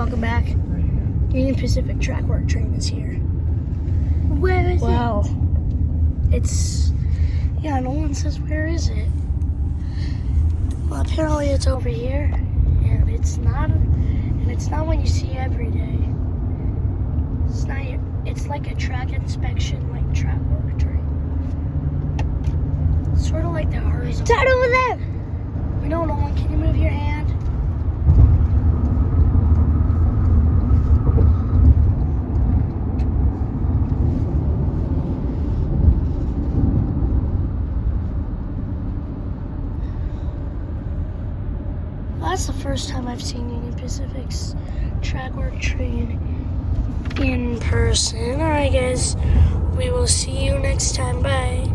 welcome back. Union Pacific track work train is here. Where is Wow. It's, yeah, no one says where is it. Well, apparently it's over here, and it's not one you see every day. It's like a track inspection, like track work train. Sort of like the horizontal. It's right over there. We don't know. Can you move your hand? Well, that's the first time I've seen Union Pacific's track work train in person. Alright guys, we will see you next time. Bye.